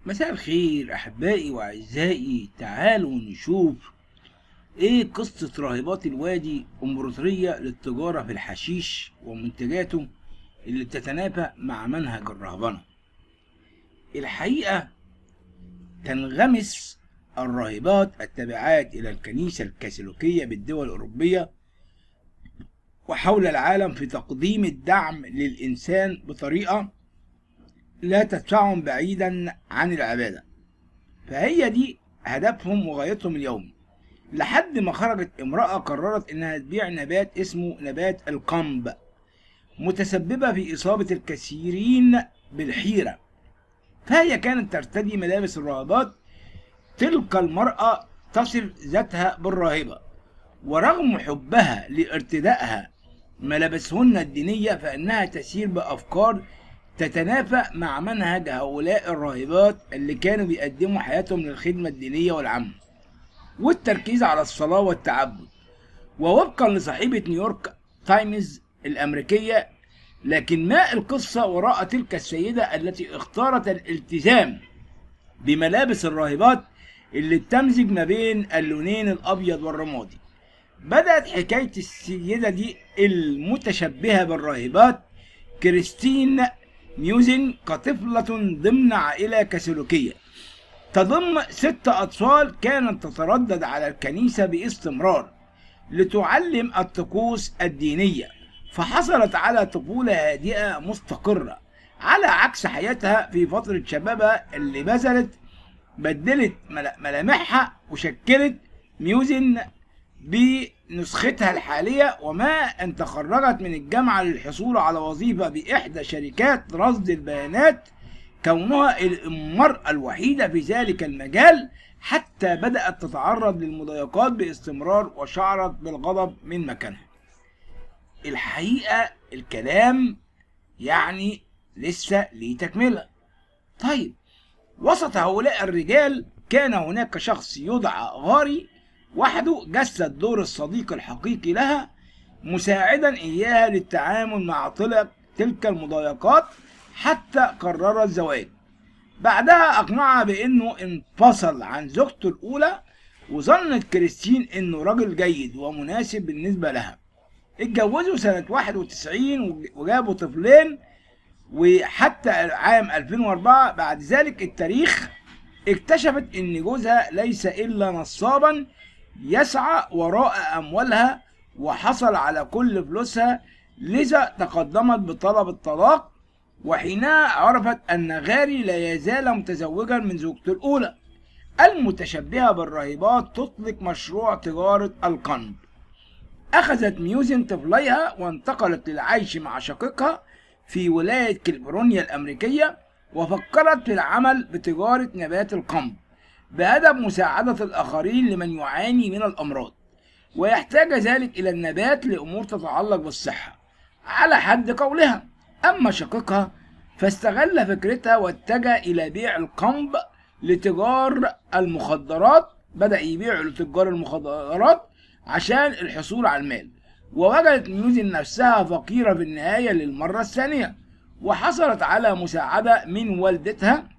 مساء الخير أحبائي وأعزائي، تعالوا نشوف إيه قصة راهبات الوادي، إمبراطورية للتجارة في الحشيش ومنتجاته اللي بتتنافى مع منهج الرهبنة. الحقيقة تنغمس الراهبات التابعات إلى الكنيسة الكاثوليكية بالدول الأوروبية وحول العالم في تقديم الدعم للإنسان بطريقة لا تدفعهم بعيدا عن العبادة، فهي دي هدفهم وغايتهم اليومي. لحد ما خرجت امرأة قررت انها تبيع نبات اسمه نبات القنب، متسببة في اصابة الكثيرين بالحيرة. فهي كانت ترتدي ملابس الراهبات. تلك المرأة تصف ذاتها بالراهبة، ورغم حبها لارتدائها ملابسهن الدينية فإنها تسير بأفكار تتنافى مع منهج هؤلاء الراهبات اللي كانوا بيقدموا حياتهم للخدمة الدينية والعامة والتركيز على الصلاة والتعبد. ووفقا لصحيفة نيويورك تايمز الأمريكية، لكن ما القصة وراء تلك السيدة التي اختارت الالتزام بملابس الراهبات اللي بتمزج ما بين اللونين الأبيض والرمادي؟ بدأت حكاية السيدة دي المتشبهة بالراهبات كريستين ميوزن كطفلة ضمن عائلة كاثوليكية تضم 6 أطفال، كانت تتردد على الكنيسة باستمرار لتعلم الطقوس الدينية، فحصلت على طفولة هادئة مستقرة على عكس حياتها في فترة شبابها اللي بدلت ملامحها وشكلت ميوزن بنسختها الحالية. وما أن تخرجت من الجامعة للحصول على وظيفة بإحدى شركات رصد البيانات، كونها المرأة الوحيدة في ذلك المجال، حتى بدأت تتعرض للمضايقات باستمرار وشعرت بالغضب من مكانها. الحقيقة الكلام يعني لسه ليه تكملة. طيب، وسط هؤلاء الرجال كان هناك شخص يدعى غاري، وحده جسد دور الصديق الحقيقي لها، مساعدا إياها للتعامل مع تلك المضايقات حتى قرر الزواج. بعدها أقنعها بأنه انفصل عن زوجته الأولى، وظنت كريستين أنه رجل جيد ومناسب بالنسبة لها. اتجوزوا سنة 91 وجابوا طفلين، وحتى عام 2004 بعد ذلك التاريخ اكتشفت ان جوزها ليس الا نصابا يسعى وراء اموالها وحصل على كل فلوسها، لذا تقدمت بطلب الطلاق. وحينها عرفت ان غاري لا يزال متزوجا من زوجته الاولى المتشبهة بالراهبات تطلق مشروع تجارة القنب. اخذت ميوزن طفليها وانتقلت للعيش مع شقيقها في ولاية كاليفورنيا الأمريكية، وفكرت في العمل بتجارة نبات القنب بهدف مساعدة الآخرين لمن يعاني من الأمراض ويحتاج ذلك إلى النبات لأمور تتعلق بالصحة على حد قولها. أما شقيقها فاستغل فكرتها واتجه إلى بيع القنب لتجار المخدرات، بدأ يبيع لتجار المخدرات عشان الحصول على المال. ووجدت ميوزن نفسها فقيرة في النهاية للمرة الثانية، وحصلت على مساعدة من والدتها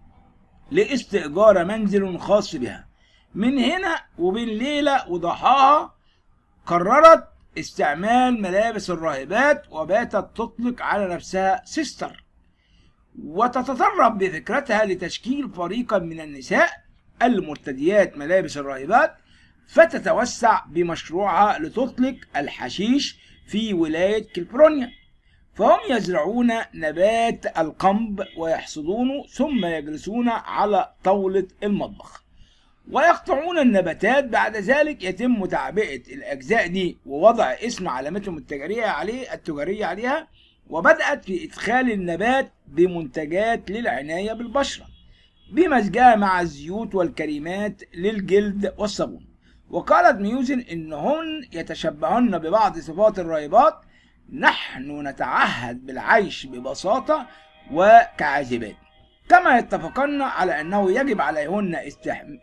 لاستئجار منزل خاص بها. من هنا وبين ليلة وضحاها قررت استعمال ملابس الراهبات، وباتت تطلق على نفسها سيستر، وتتطرب بفكرتها لتشكيل فريقا من النساء المرتديات ملابس الراهبات، فتتوسع بمشروعها لتطلق الحشيش في ولاية كاليفورنيا. فهم يزرعون نبات القنب ويحصدونه، ثم يجلسون على طاولة المطبخ ويقطعون النباتات. بعد ذلك يتم تعبئة الأجزاء دي ووضع اسم علامتهم التجارية عليها، وبدأت في إدخال النبات بمنتجات للعناية بالبشرة بمزجها مع الزيوت والكريمات للجلد والصابون. وقالت ميوزن إنهن يتشبهن ببعض صفات الراهبات. نحن نتعهد بالعيش ببساطة وكعازبات، كما يتفقن على أنه يجب عليهن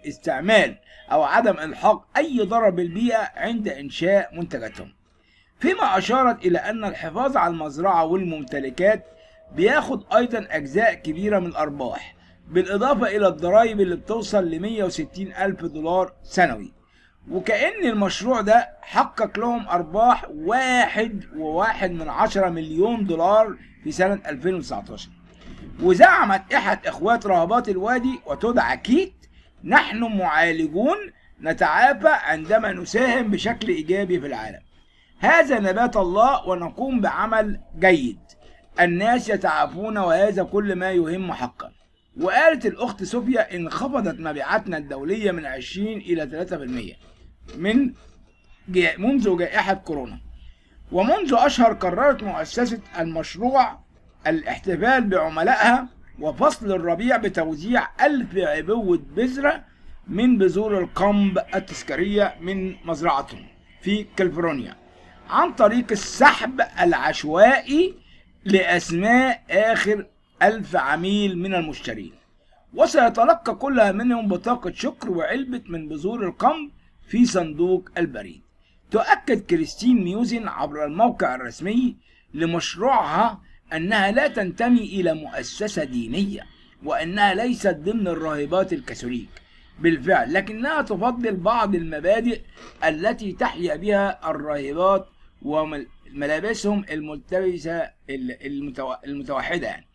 استعمال أو عدم إلحاق أي ضرر بالبيئة عند إنشاء منتجاتهم. فيما أشارت إلى أن الحفاظ على المزرعة والممتلكات بياخد أيضا أجزاء كبيرة من الأرباح، بالإضافة إلى الضرائب اللي بتوصل ل160,000 دولار سنوي. وكأن المشروع ده حقق لهم أرباح 1.1 مليون دولار في سنة 2019. وزعمت إحدى إخوات راهبات الوادي وتدعى كيت: نحن معالجون نتعافى عندما نساهم بشكل إيجابي في العالم. هذا نبات الله ونقوم بعمل جيد، الناس يتعافون وهذا كل ما يهم حقا. وقالت الأخت صوفيا: انخفضت مبيعاتنا الدولية من 20 إلى 3% منذ جائحة كورونا. ومنذ أشهر قررت مؤسسة المشروع الاحتفال بعملائها وفصل الربيع بتوزيع 1000 عبوة بذرة من بذور القمب التذكارية من مزرعتهم في كاليفورنيا عن طريق السحب العشوائي لأسماء آخر 1000 عميل من المشترين. وسيتلقى كل منهم بطاقة شكر وعلبة من بذور القمب في صندوق البريد. تؤكد كريستين ميوزن عبر الموقع الرسمي لمشروعها أنها لا تنتمي إلى مؤسسة دينية، وأنها ليست ضمن الراهبات الكاثوليك بالفعل، لكنها تفضل بعض المبادئ التي تحيا بها الراهبات وملابسهم الملتبسة المتوحدة يعني.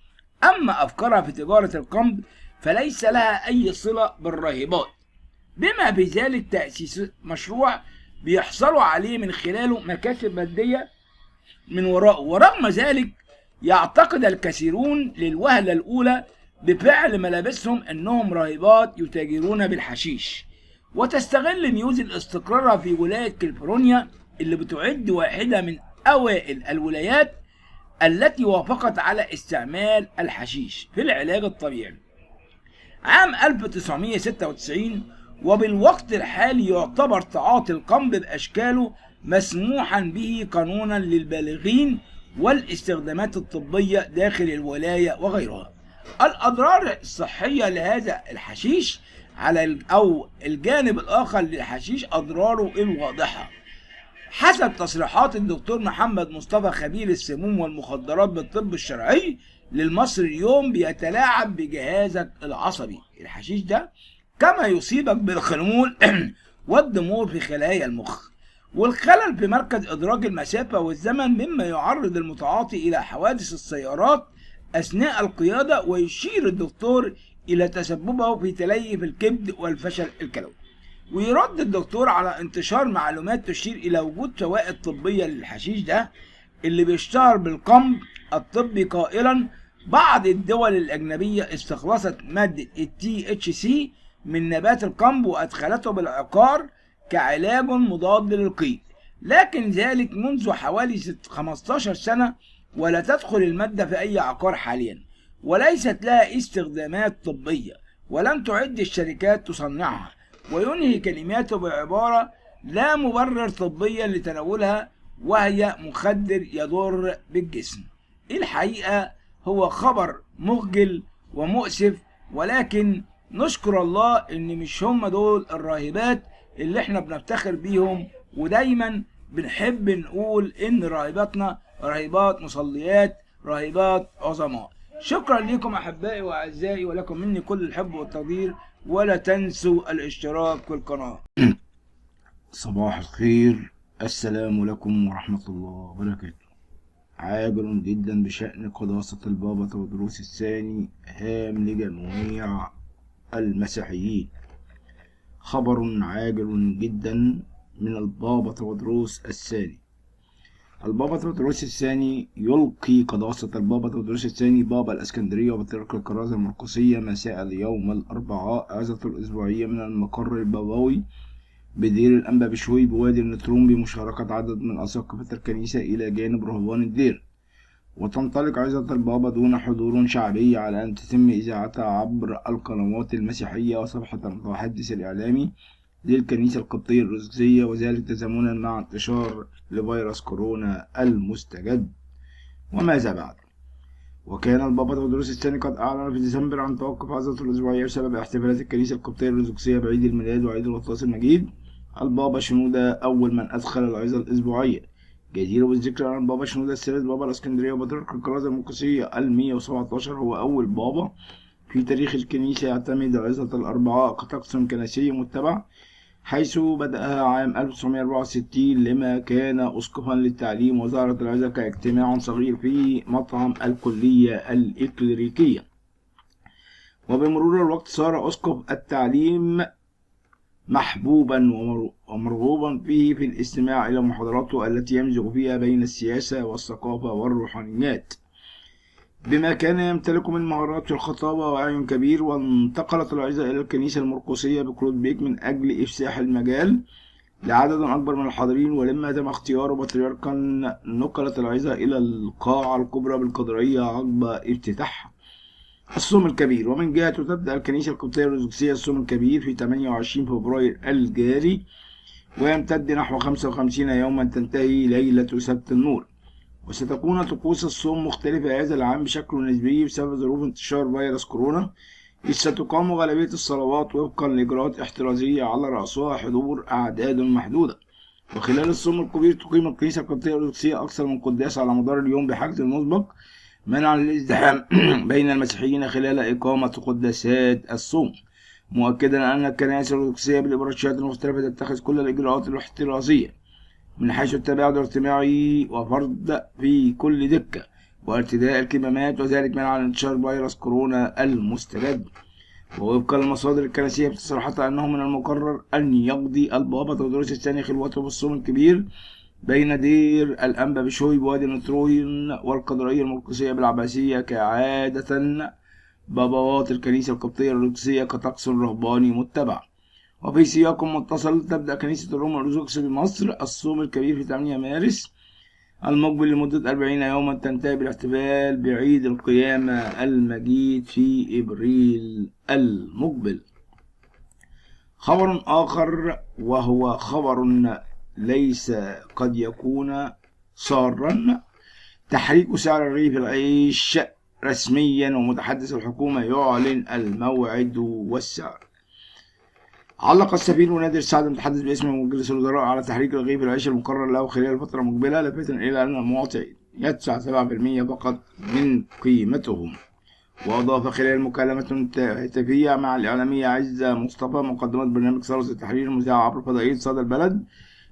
أما أفكارها في تجارة القمب فليس لها أي صلة بالراهبات، بما في ذلك تأسيس مشروع بيحصلوا عليه من خلاله مكاسب مادية من وراءه. ورغم ذلك يعتقد الكثيرون للوهلة الأولى بفعل ملابسهم أنهم راهبات يتاجرون بالحشيش. وتستغل ميوزن استقرارها في ولاية كاليفورنيا اللي بتعد واحدة من أوائل الولايات التي وافقت على استعمال الحشيش في العلاج الطبيعي عام 1996. وبالوقت الحالي يعتبر تعاطي القمب بأشكاله مسموحا به قانونا للبالغين والاستخدامات الطبية داخل الولاية وغيرها. الأضرار الصحية لهذا الحشيش على أو الجانب الآخر للحشيش أضراره الواضحة. حسب تصريحات الدكتور محمد مصطفى خبير السموم والمخدرات بالطب الشرعي للمصري اليوم: بيتلاعب بجهازك العصبي الحشيش ده، كما يصيبك بالخمول والضمور في خلايا المخ والخلل في مركز إدراك المسافة والزمن، مما يعرض المتعاطي إلى حوادث السيارات أثناء القيادة. ويشير الدكتور إلى تسببه في تليف الكبد والفشل الكلوي. ويرد الدكتور على انتشار معلومات تشير إلى وجود فوائد طبية للحشيش ده اللي بيشتهر بالقمب الطبي، قائلا: بعض الدول الأجنبية استخلصت مادة THC من نبات القمب وأدخلته بالعقار كعلاج مضاد للقيء، لكن ذلك منذ حوالي 15 سنة، ولا تدخل المادة في أي عقار حاليا، وليست لها استخدامات طبية، ولم تعد الشركات تصنعها. وينهي كلماته بعبارة: لا مبرر طبيا لتناولها، وهي مخدر يضر بالجسم. الحقيقة هو خبر مخجل ومؤسف، ولكن نشكر الله ان مش هم دول الراهبات اللي احنا بنفتخر بيهم، ودايما بنحب نقول ان راهباتنا راهبات مصليات، راهبات عظماء. شكرا لكم احبائي واعزائي، ولكم مني كل الحب والتقدير، ولا تنسوا الاشتراك في القناة. صباح الخير، السلام عليكم ورحمة الله وبركاته. عاجل جدا بشأن قداسة البابا تودروس الثاني هام لجميع المسيحيين. خبر عاجل جدا من البابا تودروس الثاني. البابا تودروس الثاني يلقي قداسة البابا تودروس الثاني بابا الإسكندرية وبطريق الكرازة المرقسية مساء اليوم الأربعاء عظة الأسبوعية من المقر البابوي بدير الأنبا بشوي بوادي النطرون بمشاركة عدد من أساقفة الكنيسة إلى جانب رهبان الدير. وتنطلق عظة البابا دون حضور شعبي على أن تتم إذاعتها عبر القنوات المسيحية وصفحة المتحدث الإعلامي للكنيسة القبطية الأرثوذكسية، وذلك تزامنا مع انتشار لفيروس كورونا المستجد. وماذا بعد؟ وكان البابا تودروس الثاني قد أعلن في ديسمبر عن توقف عظة الأسبوعية بسبب احتفالات الكنيسة القبطية الأرثوذكسية بعيد الميلاد وعيد الغطاس المجيد. البابا شنودة أول من أدخل العظة الأسبوعية. جدير بالذكر أن البابا شنودة الثالث بابا الإسكندرية وبطريق الكرازة المرقسية 117 هو أول بابا في تاريخ الكنيسة يعتمد عظة الأربعاء كطقس كنسي متبع، حيث بدأها عام 1964 لما كان أسقفا للتعليم، وظهرت العظة كاجتماع صغير في مطعم الكلية الإكليريكية. وبمرور الوقت صار أسقف التعليم محبوبا ومرغوبا فيه في الاستماع إلى محاضراته التي يمزج فيها بين السياسة والثقافة والروحانيات، بما كان يمتلك من مهارات في الخطابة ووعي كبير. وانتقلت العظة إلى الكنيسة المرقسية بكلود بيك من أجل إفساح المجال لعدد أكبر من الحاضرين، ولما تم اختياره بطريركا نقلت العظة إلى القاعة الكبرى بالقدرية عقب افتتاحها. الصوم الكبير. ومن جهته تبدأ الكنيسة القبطية الأرثوذكسية الصوم الكبير في 28 فبراير الجاري، ويمتد نحو 55 يوما، تنتهي ليلة سبت النور. وستكون طقوس الصوم مختلفة هذا العام بشكل نسبي بسبب ظروف انتشار فيروس كورونا، إذ ستقام غالبية الصلوات وفقا لإجراءات احترازية على رأسها حضور أعداد محدودة. وخلال الصوم الكبير تقيم الكنيسة القبطية الأرثوذكسية أكثر من قداس على مدار اليوم بحجز مسبق، منعا للازدحام بين المسيحيين خلال إقامة قداسات الصوم، مؤكدا أن الكنائس الأرثوذكسية بالإبراشيات المختلفة تتخذ كل الإجراءات الاحترازية من حيث التباعد الاجتماعي وفرض في كل دكة وارتداء الكمامات، وذلك منعا لانتشار فيروس كورونا المستجد. ووفقا للمصادر الكنسية بتصريحاتها أنه من المقرر أن يقضي البابا تودروس الثاني خلوته بالصوم الكبير بين دير الأنبا بشوي بوادي النطروين والقدرية المرقسية بالعباسية كعادة بابوات الكنيسة القبطية الأرثوذكسية كطقس رهباني متبع. وفي سياق متصل تبدأ كنيسة الروم الأرثوذكس بمصر الصوم الكبير في 8 مارس المقبل لمدة 40 يوما، تنتهي بالاحتفال بعيد القيامة المجيد في إبريل المقبل. خبر آخر وهو خبر ليس قد يكون سارا: تحريك سعر رغيف العيش رسميا، ومتحدث الحكومة يعلن الموعد والسعر. علق السفير نادر سعد المتحدث باسم مجلس الوزراء على تحريك رغيف العيش المقرر له خلال الفترة المقبلة، لافتا إلى أن المواطن يدفع 7% فقط من قيمتهم. وأضاف خلال مكالمة هاتفية مع الإعلامية عزة مصطفى مقدمة برنامج ثورة التحرير المذاع عبر فضائية صدى البلد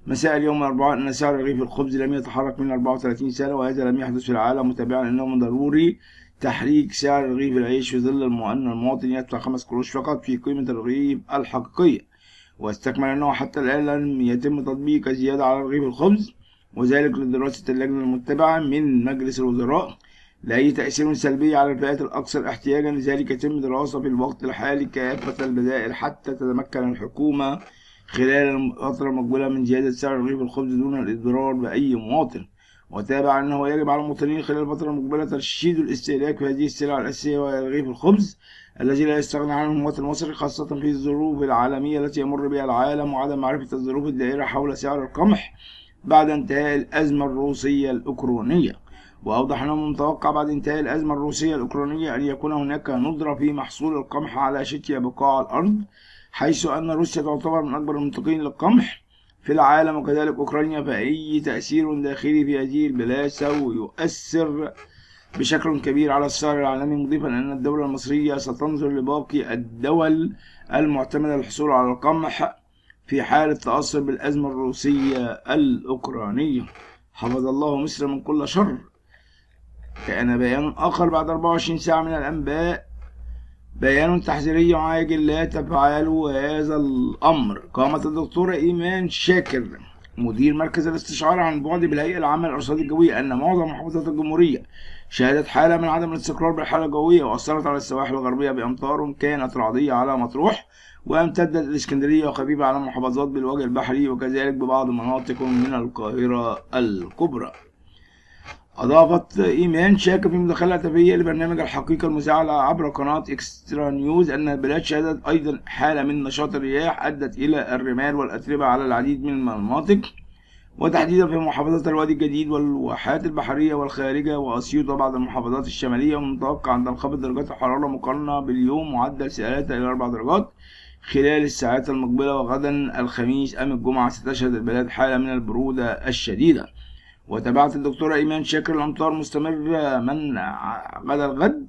مساء اليوم الأربعاء أن سعر رغيف الخبز لم يتحرك من 34 سنة، وهذا لم يحدث في العالم، متابعا أنه من ضروري تحريك سعر رغيف العيش في ظل أن المواطن يدفع 5 قروش فقط في قيمة الرغيف الحقيقية. واستكمل أنه حتى الآن لم يتم تطبيق زيادة على رغيف الخبز، وذلك لدراسة اللجنة المتبعة من مجلس الوزراء لأي تأثير سلبي على الفئات الأكثر احتياجا، لذلك يتم دراسة في الوقت الحالي كافة البدائل حتى تتمكن الحكومة خلال الفترة المقبلة من زيادة سعر رغيف الخبز دون الإضرار بأي مواطن. وتابع أنه يجب على المواطنين خلال الفترة المقبلة ترشيد الاستهلاك في هذه السلع الأساسية وهي رغيف الخبز الذي لا يستغنى عنه المواطن المصري، خاصة في الظروف العالمية التي يمر بها العالم، وعدم معرفة الظروف الدائرة حول سعر القمح بعد انتهاء الأزمة الروسية الأوكرانية. وأوضح أنه من المتوقع بعد انتهاء الأزمة الروسية الأوكرانية أن يكون هناك ندرة في محصول القمح على شتى بقاع الأرض، حيث أن روسيا تعتبر من أكبر المنتجين للقمح في العالم، وكذلك أوكرانيا، فأي تأثير داخلي في هذه البلاد سوف يؤثر بشكل كبير على السعر العالمي، مضيفا أن الدولة المصرية ستنظر لباقي الدول المعتمدة للحصول على القمح في حالة تأثر بالأزمة الروسية الأوكرانية. حفظ الله مصر من كل شر. كان بيان آخر بعد 24 ساعة من الأنباء، بيان تحذيري عاجل: لا تفعلوا هذا الأمر. قامت الدكتورة إيمان شاكر مدير مركز الاستشعار عن بعد بالهيئة العامة للأرصاد الجوية أن معظم محافظات الجمهورية شهدت حالة من عدم الاستقرار بالحالة الجوية، وأثرت على السواحل الغربية بأمطار كانت رعدية على مطروح، وامتدت الإسكندرية وخفيفة على محافظات بالوجه البحري، وكذلك ببعض مناطق من القاهرة الكبرى. أضافت إيمان شاكر في مداخلة هاتفية لبرنامج الحقيقة المذاع عبر قناة إكسترا نيوز أن البلاد شهدت أيضا حالة من نشاط الرياح أدت إلى الرمال والأتربة على العديد من المناطق، وتحديدا في محافظات الوادي الجديد والواحات البحرية والخارجة وأسيوط وبعض المحافظات الشمالية. ومن المتوقع أن تنخفض درجات الحرارة مقارنة باليوم معدل 3 إلى 4 درجات خلال الساعات المقبلة، وغدا الخميس أم الجمعة ستشهد البلاد حالة من البرودة الشديدة. وتابعت الدكتورة إيمان شاكر الأمطار مستمرة من غدا الغد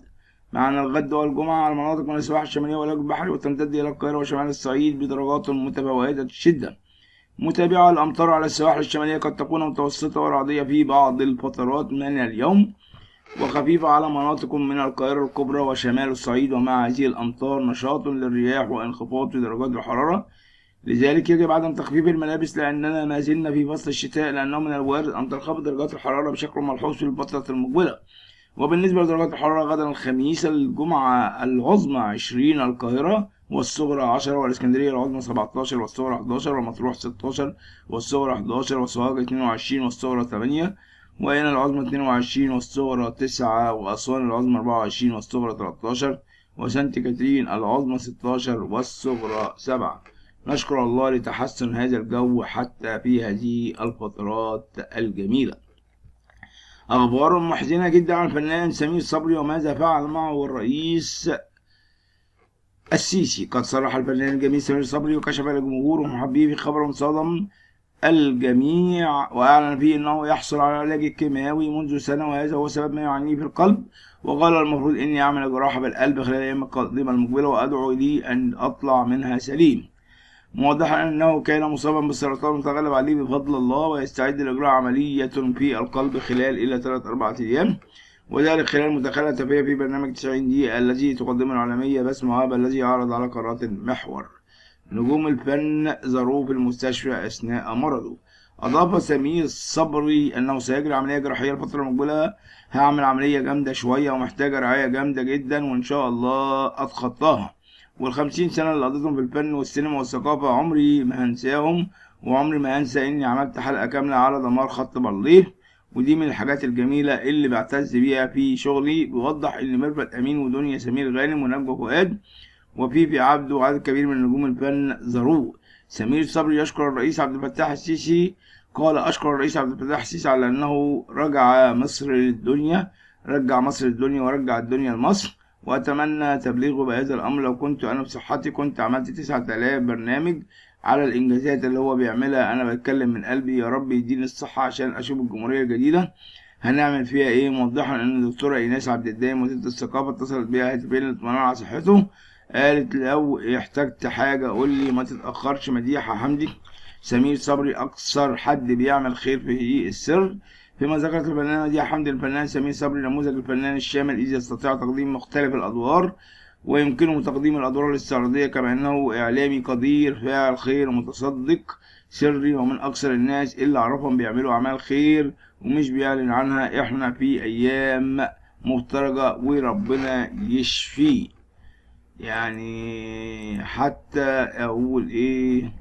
معنى الغد والجمعة على مناطق من السواحل الشمالية والوجه البحري، وتمتد إلى القاهرة وشمال الصعيد بدرجات متفاوتة الشدة. متابعة الأمطار على السواحل الشمالية قد تكون متوسطة ورعدية في بعض الفترات من اليوم، وخفيفة على مناطق من القاهرة الكبرى وشمال الصعيد. ومع هذه الأمطار نشاط للرياح وانخفاض في درجات الحرارة، لذلك يجب عدم تخفيف الملابس لأننا ما زلنا في فصل الشتاء، لأنه من الوارد أن تنخفض درجات الحرارة بشكل ملحوظ في الفترة المقبلة. وبالنسبة لدرجات الحرارة غدا الخميس: الجمعة العظمى 20 القاهرة والصغرى 10، والإسكندرية العظمى 17 والصغرى 11، ومطروح 16 والصغرى 11، وسوهاج 22 والصغرى 8، وهنا العظمى 22 والصغرى 9، وأسوان العظمى 24 والصغرى 13، وسانت كاترين العظمى 16 والصغرى 7. نشكر الله لتحسن هذا الجو حتى في هذه الفترات الجميلة. أخبار محزنة جدا عن الفنان سمير صبري وماذا فعل معه الرئيس السيسي. قد صرح الفنان الجميل سمير صبري وكشف لجمهوره ومحبيه في خبر صدم الجميع، وأعلن فيه أنه يحصل على العلاج الكيماوي منذ سنة، وهذا هو سبب ما يعانيه في القلب. وقال: المفروض إني أعمل جراحة بالقلب خلال الأيام القادمة المقبلة، وأدعو لي أن أطلع منها سليم، موضحا أنه كان مصابا بالسرطان وتغلب عليه بفضل الله، ويستعد لإجراء عملية في القلب خلال إلى 3-4 أيام، وذلك خلال مداخلة تفاهة في برنامج 90 دقيقة الذي تقدمه العالمية بسمة وهبة، الذي يعرض على قارات المحور. نجوم الفن زاروه في المستشفى أثناء مرضه. أضاف سمير صبري أنه سيجري عملية جراحية الفترة المقبلة. هعمل عملية جامدة شوية ومحتاجة رعاية جامدة جدا، وإن شاء الله أتخطاها. وال50 سنة اللي قضيتهم في الفن والسينما والثقافة عمري ما هنساهم، وعمري ما هنسى إني عملت حلقة كاملة على دمار خط بارليه، ودي من الحاجات الجميلة اللي بعتز بيها في شغلي. بيوضح إن ميرفت أمين ودنيا سمير غانم ونجوى فؤاد وفيفي عبده وعدد كبير من نجوم الفن زاروه. سمير صبري يشكر الرئيس عبد الفتاح السيسي. قال: أشكر الرئيس عبد الفتاح السيسي على أنه رجع مصر للدنيا ورجع الدنيا لمصر، وأتمنى تبليغه بهذا الأمر. لو كنت أنا بصحتي كنت عملت 9000 برنامج على الإنجازات اللي هو بيعملها. أنا بتكلم من قلبي، يا رب يديني الصحة عشان أشوف الجمهورية الجديدة هنعمل فيها إيه. موضحا إن الدكتورة إيناس عبد الدايم وزيرة الثقافة اتصلت بيها هاتفيا للاطمئنان على صحته. قالت: لو احتجت حاجة قول لي، ما تتأخرش. مديحة حمدي: سمير صبري أكثر حد بيعمل خير في السر. فيما ذكرت الفنانة مديحة حمدي الفنان سمير صبري نموذج الفنان الشامل، إذ يستطيع تقديم مختلف الأدوار ويمكنه تقديم الأدوار الاستعراضية، كما أنه إعلامي قدير فاعل خير ومتصدق سري، ومن أكثر الناس اللي أعرفهم بيعملوا أعمال خير ومش بيعلن عنها. إحنا في أيام مفترجة وربنا يشفيه. يعني حتى أقول إيه،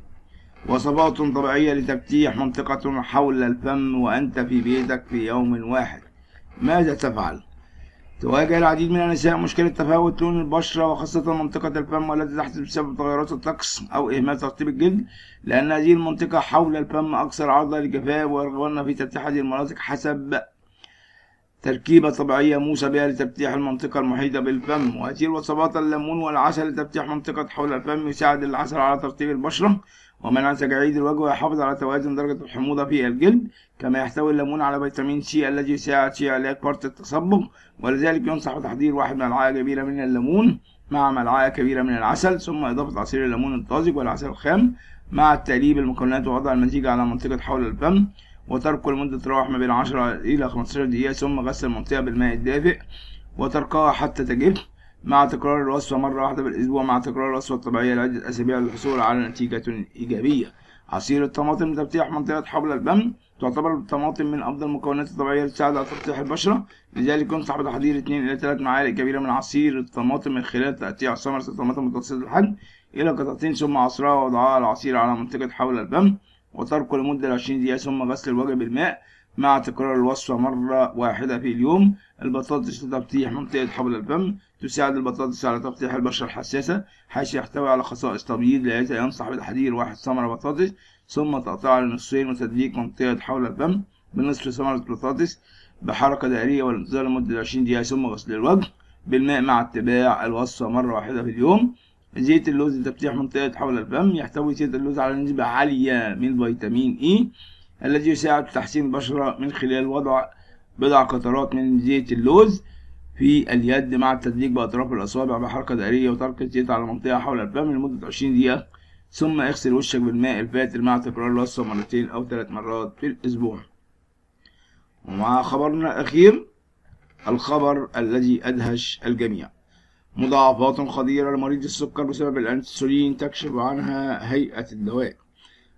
وصفات طبيعية لتفتيح منطقة حول الفم وأنت في بيتك في يوم واحد. ماذا تفعل؟ تواجه العديد من النساء مشكلة تفاوت لون البشرة، وخاصة منطقة الفم، والتي تحدث بسبب تغيرات الطقس أو إهمال ترطيب الجلد، لأن هذه المنطقة حول الفم أكثر عرضة للجفاف، ويرغبون في تفتيح هذه المناطق حسب تركيبة طبيعية موسى بها لتفتيح المنطقة المحيطة بالفم. وهذه الوصفات: الليمون والعسل لتفتيح منطقة حول الفم. يساعد العسل على ترطيب البشرة ومنع تجاعيد الوجه، ويحافظ على توازن درجة الحموضة في الجلد. كما يحتوي الليمون على فيتامين سي الذي يساعد في علاج فرط التصبغ، ولذلك ينصح بتحضير 1 ملعقة كبيرة من الليمون مع ملعقة كبيرة من العسل، ثم إضافة عصير الليمون الطازج والعسل الخام مع تقليب المكونات ووضع المزيج على منطقة حول الفم، وتركه لمدة تراوح ما بين 10 إلى 15 دقيقة، ثم غسل المنطقة بالماء الدافئ وتركها حتى تجف، مع تكرار الوصفة مرة واحدة بالأسبوع، مع تكرار الوصفة الطبيعية لعدة أسابيع للحصول على نتيجة إيجابية. عصير الطماطم لتفتيح منطقة حول الفم. تعتبر الطماطم من أفضل المكونات الطبيعية لتساعد على تفتيح البشرة، لذلك ينصح بتحضير 2 إلى 3 معالق كبيرة من عصير الطماطم من خلال تقطيع ثمرة الطماطم متوسطة الحجم إلى قطعتين، ثم عصرها ووضعها العصير على منطقة حول الفم وتركه لمدة 20 دقيقة، ثم غسل الوجه بالماء مع تكرار الوصفة مرة واحدة في اليوم. البطاطس لتفتيح منطقة حول الفم. تساعد البطاطس على تفتيح البشرة الحساسة، حيث يحتوي على خصائص تبييض، لذا ينصح بتحضير 1 ثمرة بطاطس ثم تقطيعها لنصفين وتدليك منطقة حول الفم بنصف ثمرة بطاطس بحركة دائرية والانتظار لمدة 20 دقيقة، ثم غسل الوجه بالماء مع اتباع الوصفة مرة واحدة في اليوم. زيت اللوز لتفتيح منطقة حول الفم. يحتوي زيت اللوز على نسبة عالية من فيتامين إي الذي يساعد في تحسين البشرة من خلال وضع بضع قطرات من زيت اللوز في اليد مع التدليك بأطراف الأصابع بحركة دائرية وترك الزيت على منطقة حول الفم لمدة 20 دقيقة، ثم اغسل وشك بالماء الفاتر مع تكرار الوصفة مرتين أو 3 مرات في الأسبوع. ومع خبرنا الأخير، الخبر الذي أدهش الجميع: مضاعفات خطيرة لمريض السكر بسبب الأنسولين تكشف عنها هيئة الدواء.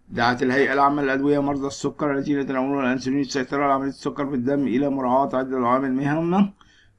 دعت الهيئة العامة للأدوية مرضى السكر الذين يتناولون الأنسولين السيطرة على عملية السكر في الدم إلى مراعاة عدة عوامل مهمة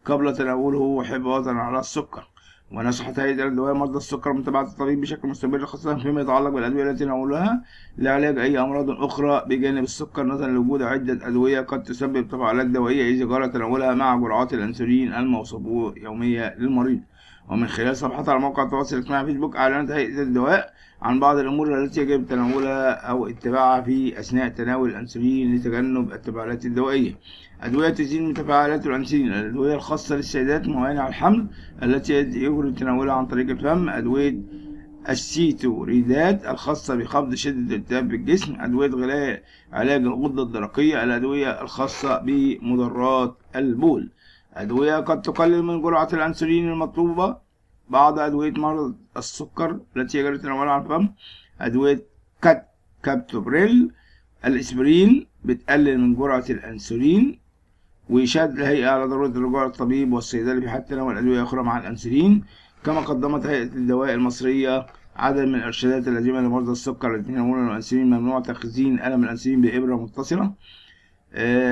قبل تناوله حفاظا على السكر. ونصحت هيئة الدواء مرضى السكر متابعة الطبيب بشكل مستمر، خاصة فيما يتعلق بالأدوية التي يتناولها لعلاج أي أمراض أخرى بجانب السكر، نظرا لوجود عدة أدوية قد تسبب تفاعلات دوائية إذا جرى تناولها مع جرعات الأنسولين الموصوفة يومية للمريض. ومن خلال صفحتها على موقع التواصل الاجتماعي فيسبوك، أعلنت هيئة الدواء عن بعض الأمور التي يجب تناولها أو اتباعها في أثناء تناول الأنسولين لتجنب التفاعلات الدوائية. أدوية تزيد من تفاعلات الأنسولين: الأدوية الخاصة للسيدات موانع الحمل التي يجري تناولها عن طريق الفم، أدوية السيتوريدات الخاصة بخفض شدة الالتهاب بالجسم، أدوية علاج الغدة الدرقية، الأدوية الخاصة بمضرات البول، أدوية قد تقلل من جرعة الأنسولين المطلوبة، بعض أدوية مرض السكر التي يجري تناولها عن الفم، أدوية كابتوبريل، الإسبرين بتقلل من جرعة الأنسولين. ويشهد الهيئة على ضرورة الرجوع للطبيب والصيدلي في حال تناول أدوية أخرى مع الأنسولين. كما قدمت هيئة الدواء المصرية عدد من الإرشادات اللازمة لمرضى السكر الذين يتناولون الأنسولين: ممنوع تخزين ألم الأنسولين بإبرة متصلة،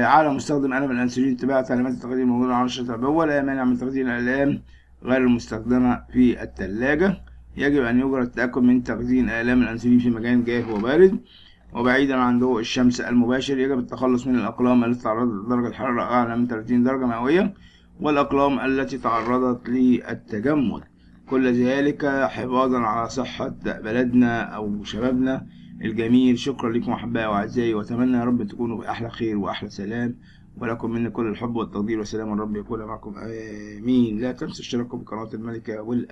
على مستخدم ألم الأنسولين اتباع تعليمات التخزين الموجودة على نشرة العبوة، لا مانع من تخزين الآلام غير المستخدمة في الثلاجة، يجب أن يجرى التأكد من تخزين آلام الأنسولين في مكان جاف وبارد وبعيدا عن ضوء الشمس المباشر. يجب التخلص من الأقلام التي تعرضت لدرجة حرارة أعلى من 30 درجة مئوية والأقلام التي تعرضت للتجمد، كل ذلك حفاظا على صحة بلدنا أو شبابنا الجميل. شكرا لكم أحبائي وأعزائي، وأتمنى يا رب تكونوا بأحلى خير وأحلى سلام، ولكم مني كل الحب والتقدير والسلام، الرب يكون معكم آمين. لا تنسوا اشتراككم بقناة الملكة والأمين.